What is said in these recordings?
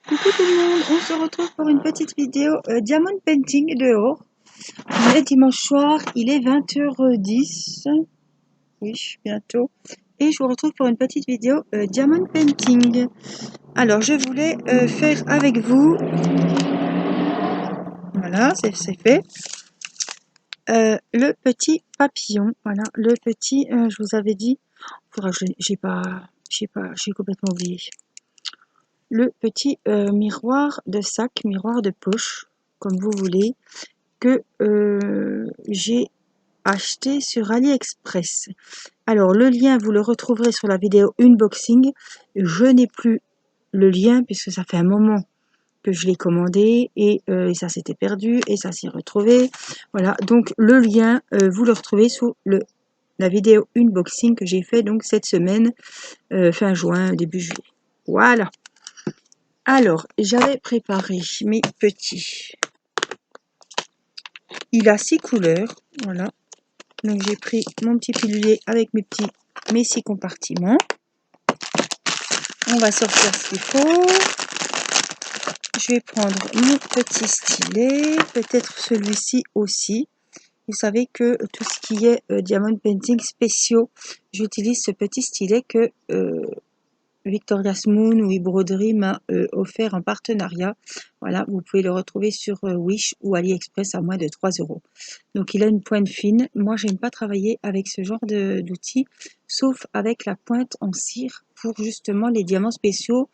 Coucou tout le monde, on se retrouve pour une petite vidéo diamond painting dehors. On est dimanche soir, il est 20h10, oui bientôt, et je vous retrouve pour une petite vidéo diamond painting. Alors je voulais faire avec vous, voilà c'est fait, le petit papillon, voilà le petit, je vous avais dit, j'ai complètement oublié. Le petit miroir de sac, miroir de poche, comme vous voulez, que j'ai acheté sur AliExpress. Alors le lien, vous le retrouverez sur la vidéo unboxing. Je n'ai plus le lien puisque ça fait un moment que je l'ai commandé et ça s'était perdu et ça s'est retrouvé. Voilà, donc le lien, vous le retrouvez sous la vidéo unboxing que j'ai fait donc cette semaine, fin juin, début juillet. Voilà. Alors, j'avais préparé mes petits. Il a 6 couleurs, voilà. Donc j'ai pris mon petit pilulier avec mes 6 compartiments. On va sortir ce qu'il faut. Je vais prendre mon petit stylet, peut-être celui-ci aussi. Vous savez que tout ce qui est diamond painting spéciaux, j'utilise ce petit stylet que Victoria's Moon ou Broderie m'a offert en partenariat. Voilà, vous pouvez le retrouver sur Wish ou AliExpress à moins de 3 €. Donc il a une pointe fine. Moi, j'aime pas travailler avec ce genre d'outils, sauf avec la pointe en cire pour justement les diamants spéciaux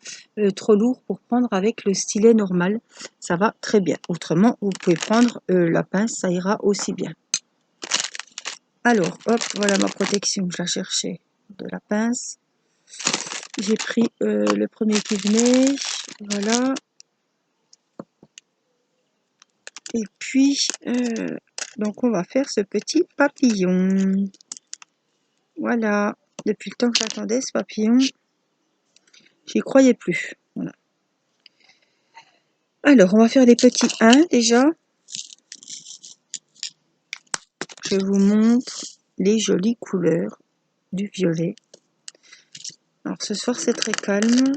trop lourds pour prendre avec le stylet normal. Ça va très bien. Autrement, vous pouvez prendre la pince, ça ira aussi bien. Alors, hop, voilà ma protection. Je la cherchais de la pince. J'ai pris le premier qui venait, voilà. Et puis, donc on va faire ce petit papillon. Voilà. Depuis le temps que j'attendais ce papillon, j'y croyais plus. Voilà. Alors, on va faire des petits 1 déjà. Je vous montre les jolies couleurs du violet. Alors, ce soir, c'est très calme.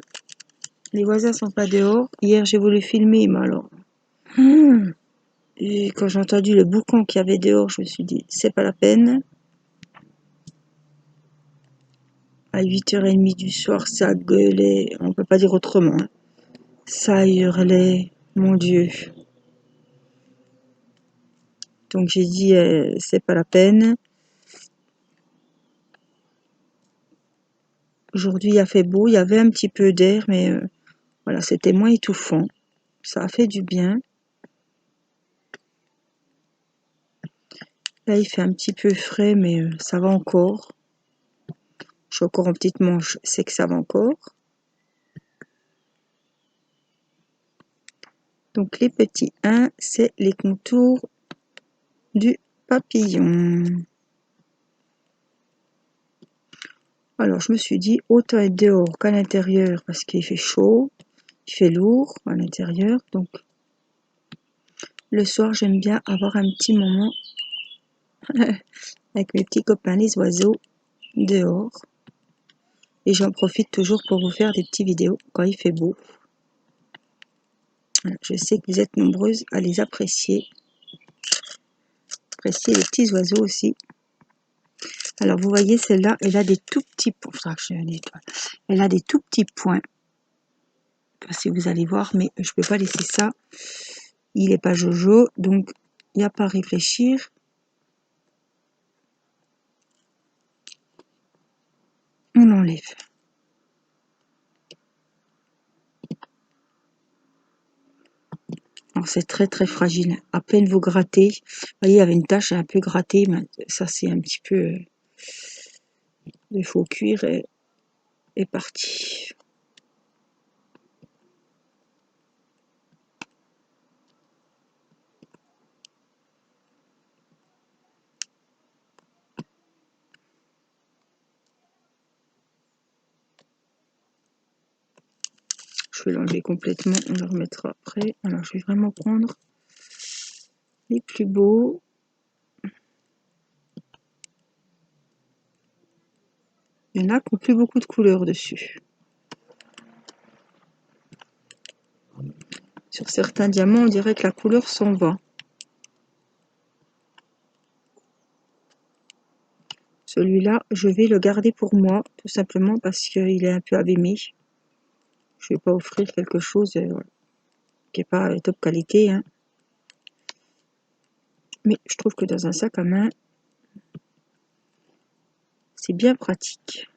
Les voisins sont pas dehors. Hier, j'ai voulu filmer, mais alors... Et quand j'ai entendu le boucan qu'il y avait dehors, je me suis dit, c'est pas la peine. À 8h30 du soir, ça gueulait, on peut pas dire autrement. Hein. Ça hurlait, mon Dieu. Donc j'ai dit, c'est pas la peine. Aujourd'hui, il a fait beau, il y avait un petit peu d'air, mais voilà, c'était moins étouffant. Ça a fait du bien. Là, il fait un petit peu frais, mais ça va encore. Je suis encore en petite manche, c'est que ça va encore. Donc les petits 1, c'est les contours du papillon. Alors je me suis dit, autant être dehors qu'à l'intérieur parce qu'il fait chaud, il fait lourd à l'intérieur. Donc le soir, j'aime bien avoir un petit moment avec mes petits copains les oiseaux dehors. Et j'en profite toujours pour vous faire des petites vidéos quand il fait beau. Je sais que vous êtes nombreuses à les apprécier. Apprécier les petits oiseaux aussi. Alors vous voyez, celle-là, elle a des tout petits points. Elle a des tout petits points. Je sais pas si vous allez voir, mais je peux pas laisser ça. Il n'est pas jojo, donc il n'y a pas à réfléchir. On enlève. Alors c'est très très fragile. À peine vous grattez. Vous voyez, il y avait une tache un peu grattée, mais ça c'est un petit peu... Il faut cuire et parti. Je vais l'enlever complètement, on le remettra après. Alors je vais vraiment prendre les plus beaux. Il y en a qui n'ont plus beaucoup de couleurs dessus. Sur certains diamants, on dirait que la couleur s'en va. Celui-là, je vais le garder pour moi, tout simplement parce qu'il est un peu abîmé. Je ne vais pas offrir quelque chose qui n'est pas top qualité, hein. Mais je trouve que dans un sac à main, c'est bien pratique.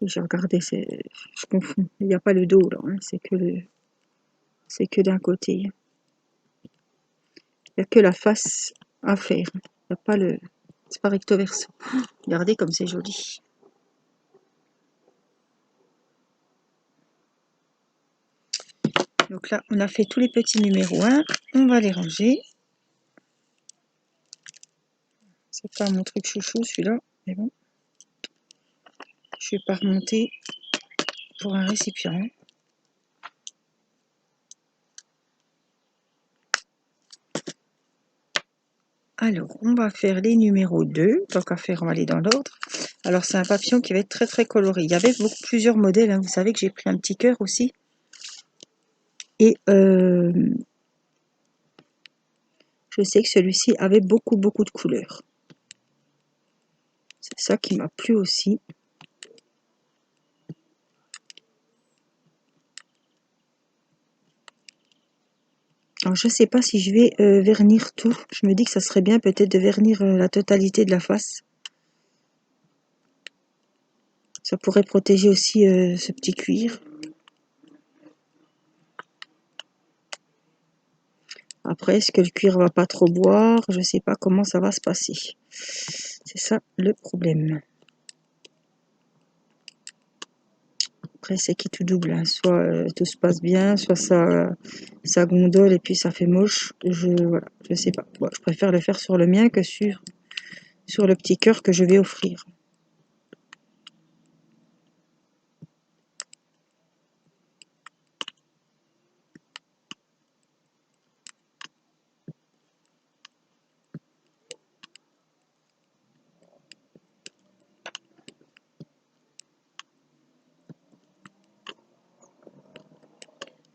J'ai regardé, je confonds. Il n'y a pas le dos là, hein. C'est que d'un côté. Il n'y a que la face à faire. Il n'y a pas le. C'est pas recto verso. Regardez comme c'est joli. Donc là, on a fait tous les petits numéros 1. On va les ranger. C'est pas mon truc chouchou celui-là, mais bon. Je vais pas remonter pour un récipient. Alors, on va faire les numéros 2. Tant qu'à faire, on va aller dans l'ordre. Alors, c'est un papillon qui va être très très coloré. Il y avait plusieurs modèles, hein. Vous savez que j'ai pris un petit cœur aussi. Et je sais que celui-ci avait beaucoup de couleurs. C'est ça qui m'a plu aussi. Alors, je ne sais pas si je vais vernir tout. Je me dis que ça serait bien peut-être de vernir la totalité de la face. Ça pourrait protéger aussi ce petit cuir. Après, est-ce que le cuir va pas trop boire? Je ne sais pas comment ça va se passer. C'est ça le problème. Après, c'est qui tout double, hein. Soit tout se passe bien, soit ça gondole et puis ça fait moche. Voilà, je sais pas. Bon, je préfère le faire sur le mien que sur le petit cœur que je vais offrir.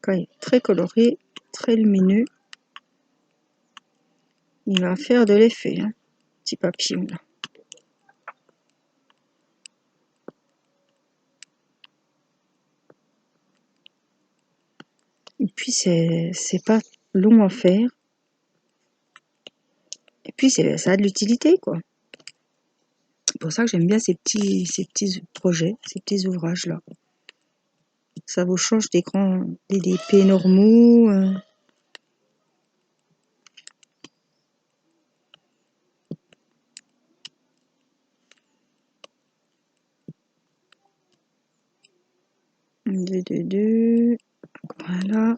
Quand il est très coloré, très lumineux, il va faire de l'effet, hein, petit papillon là. Et puis c'est pas long à faire. Et puis ça a de l'utilité quoi. C'est pour ça que j'aime bien ces petits projets, ces petits ouvrages là. Ça vous change des épais normaux. Deux. Voilà.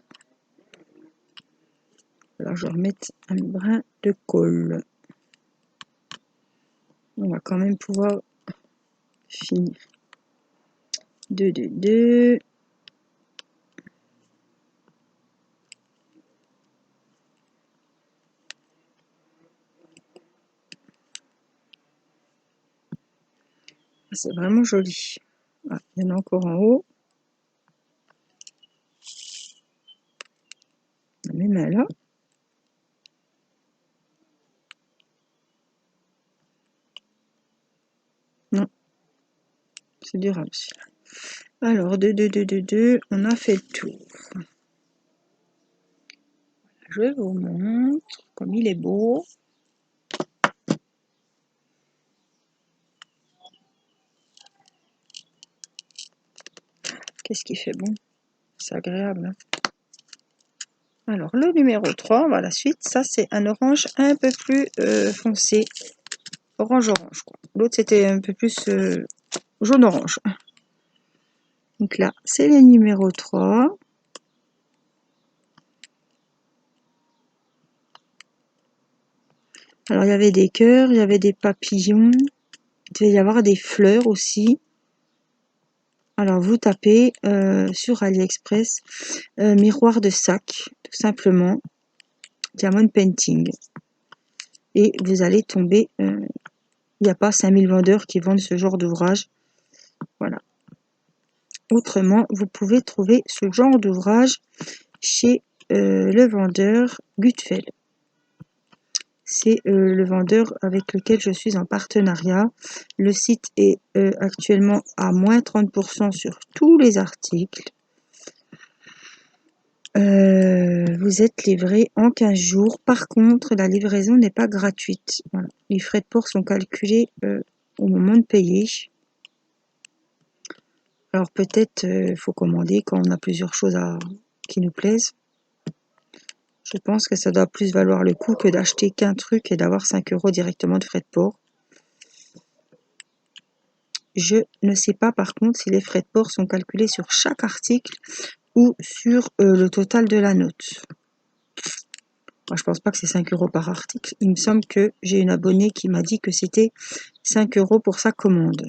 Là, je vais remettre un brin de colle. On va quand même pouvoir finir. Deux. C'est vraiment joli. Ah, il y en a encore en haut. Même là. Non, c'est durable. Alors, deux. On a fait le tour. Je vous montre comme il est beau. Qu'est-ce qui fait bon? C'est agréable. Hein. Alors, le numéro 3, on va à la suite. Ça, c'est un orange un peu plus foncé. Orange-orange. L'autre, c'était un peu plus jaune-orange. Donc là, c'est le numéro 3. Alors, il y avait des cœurs, il y avait des papillons. Il devait y avoir des fleurs aussi. Alors, vous tapez sur AliExpress miroir de sac, tout simplement. Diamond painting. et vous allez tomber, il n'y a pas 5000 vendeurs qui vendent ce genre d'ouvrage. Voilà. Autrement, vous pouvez trouver ce genre d'ouvrage chez le vendeur Gutfeld. C'est le vendeur avec lequel je suis en partenariat. Le site est actuellement à moins 30% sur tous les articles. Vous êtes livré en 15 jours. Par contre, la livraison n'est pas gratuite. Voilà. Les frais de port sont calculés au moment de payer. Alors peut-être faut commander quand on a plusieurs choses qui nous plaisent. Je pense que ça doit plus valoir le coup que d'acheter qu'un truc et d'avoir 5 € directement de frais de port. Je ne sais pas par contre si les frais de port sont calculés sur chaque article ou sur le total de la note. Moi, je pense pas que c'est 5 € par article. Il me semble que j'ai une abonnée qui m'a dit que c'était 5 € pour sa commande.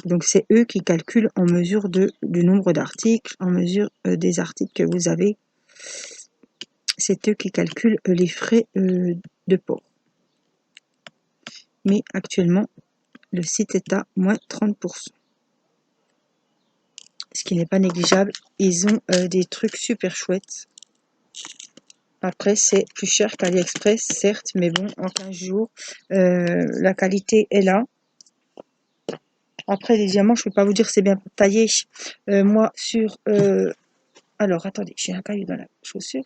Donc c'est eux qui calculent en mesure du nombre d'articles, en mesure des articles que vous avez. C'est eux qui calculent les frais de port. Mais actuellement, le site est à moins 30%. Ce qui n'est pas négligeable. Ils ont des trucs super chouettes. Après, c'est plus cher qu'AliExpress, certes, mais bon, en 15 jours, la qualité est là. Après, les diamants, je ne peux pas vous dire c'est bien taillé. Moi, sur... alors, attendez, j'ai un caillou dans la chaussure.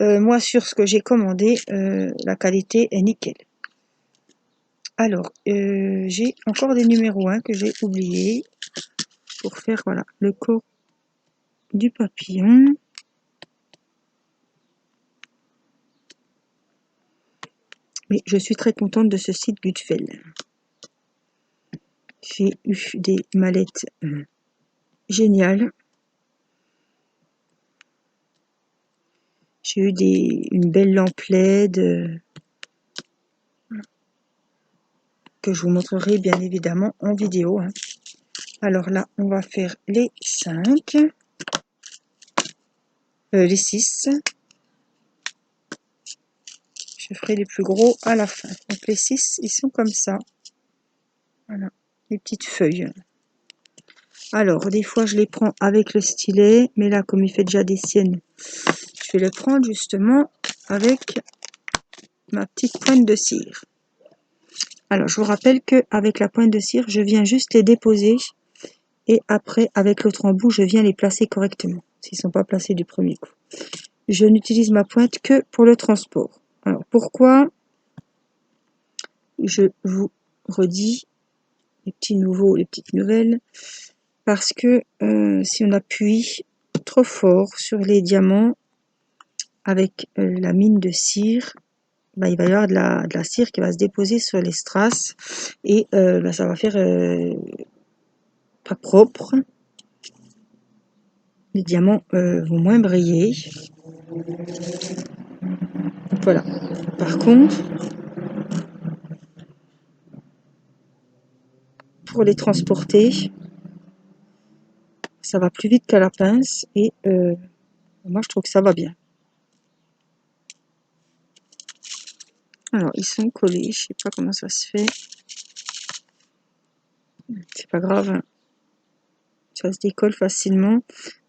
Moi, sur ce que j'ai commandé, la qualité est nickel. Alors, j'ai encore des numéros 1 que j'ai oubliés pour faire, voilà, le corps du papillon. Mais je suis très contente de ce site Gutfeld. J'ai eu des mallettes géniales. J'ai eu une belle lampe LED que je vous montrerai bien évidemment en vidéo. Alors là, on va faire les 5, les 6. Je ferai les plus gros à la fin. Donc les 6, ils sont comme ça. Voilà, les petites feuilles. Alors, des fois, je les prends avec le stylet, mais là, comme il fait déjà des siennes, je vais les prendre justement avec ma petite pointe de cire. Alors, je vous rappelle qu'avec la pointe de cire, je viens juste les déposer et après, avec l'autre embout, je viens les placer correctement, s'ils ne sont pas placés du premier coup. Je n'utilise ma pointe que pour le transport. Alors, pourquoi? Je vous redis les petits nouveaux, les petites nouvelles, parce que si on appuie trop fort sur les diamants avec la mine de cire, bah, il va y avoir de la cire qui va se déposer sur les strass et bah, ça va faire pas propre. Les diamants vont moins briller. Voilà. Par contre, pour les transporter, ça va plus vite qu'à la pince et moi je trouve que ça va bien. Alors ils sont collés, je sais pas comment ça se fait. C'est pas grave, hein. Ça se décolle facilement.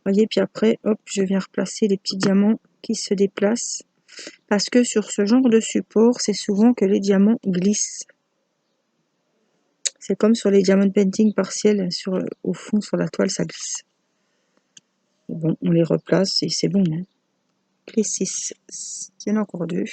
Voyez, puis après, hop, je viens replacer les petits diamants qui se déplacent. Parce que sur ce genre de support, c'est souvent que les diamants glissent. C'est comme sur les diamond painting partiels, au fond, sur la toile, ça glisse. Bon, on les replace et c'est bon. Hein. Les 6, il y en a encore 2.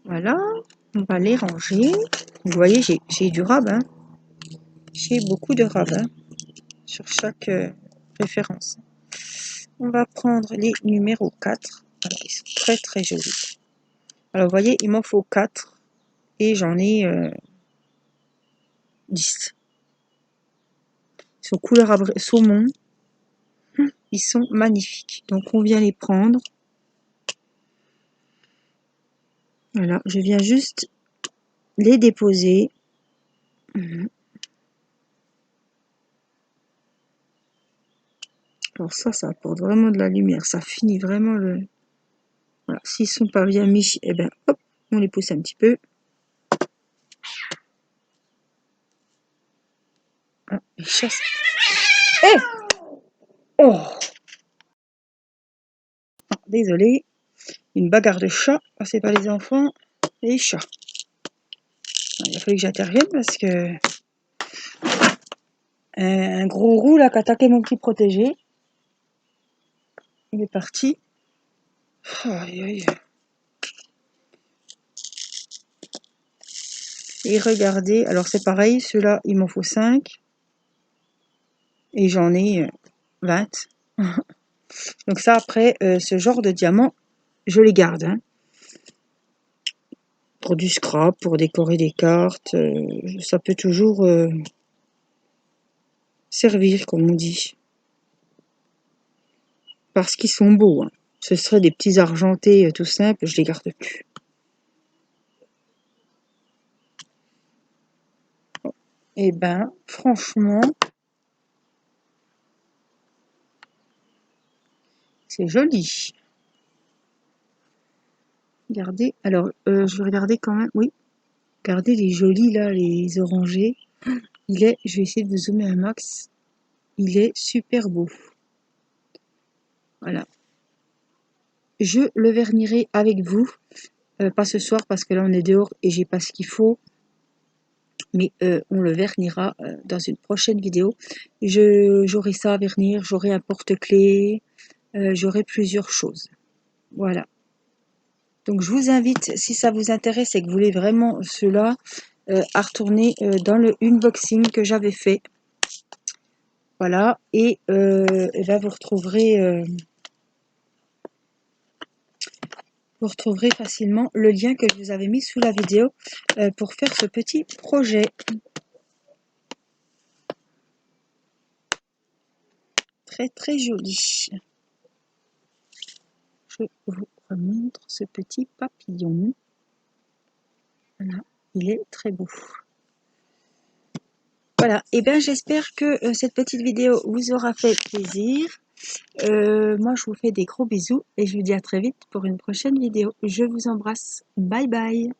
Voilà, on va les ranger. Vous voyez, j'ai du rab. Hein. J'ai beaucoup de rab sur chaque référence. On va prendre les numéros 4. Alors, ils sont très très jolis. Alors, vous voyez, il m'en faut 4 et j'en ai 10. Ils sont couleur saumon. Ils sont magnifiques. Donc, on vient les prendre. Voilà, je viens juste les déposer. Alors ça apporte vraiment de la lumière, ça finit vraiment le... Voilà, s'ils sont pas bien mis, eh ben hop, on les pousse un petit peu. Ah, les chats... Eh oh, désolé, une bagarre de chats, c'est pas les enfants, les chats. Il a fallu que j'intervienne parce que un gros roux là qui attaquait mon petit protégé. Il est parti. Aïe, aïe. Et regardez, alors c'est pareil, ceux-là, il m'en faut 5. Et j'en ai 20. Donc ça, après, ce genre de diamants, je les garde. Hein. Pour du scrap, pour décorer des cartes, ça peut toujours servir, comme on dit. Parce qu'ils sont beaux. Hein. Ce seraient des petits argentés tout simples, je les garde plus. Et ben, franchement, c'est joli. Regardez, alors, je vais regarder quand même, oui. Regardez les jolis là, les orangés. Je vais essayer de zoomer un max. Il est super beau. Voilà. Je le vernirai avec vous. Pas ce soir parce que là on est dehors et j'ai pas ce qu'il faut. Mais on le vernira dans une prochaine vidéo. J'aurai ça à vernir, j'aurai un porte-clés, j'aurai plusieurs choses. Voilà. Donc je vous invite, si ça vous intéresse et que vous voulez vraiment cela, à retourner dans le unboxing que j'avais fait. Voilà. Et là vous retrouverez facilement le lien que je vous avais mis sous la vidéo pour faire ce petit projet. Très très joli. Je vous remontre ce petit papillon. Voilà, il est très beau. Voilà, et bien j'espère que cette petite vidéo vous aura fait plaisir. Moi je vous fais des gros bisous et je vous dis à très vite pour une prochaine vidéo. Je vous embrasse. Bye bye.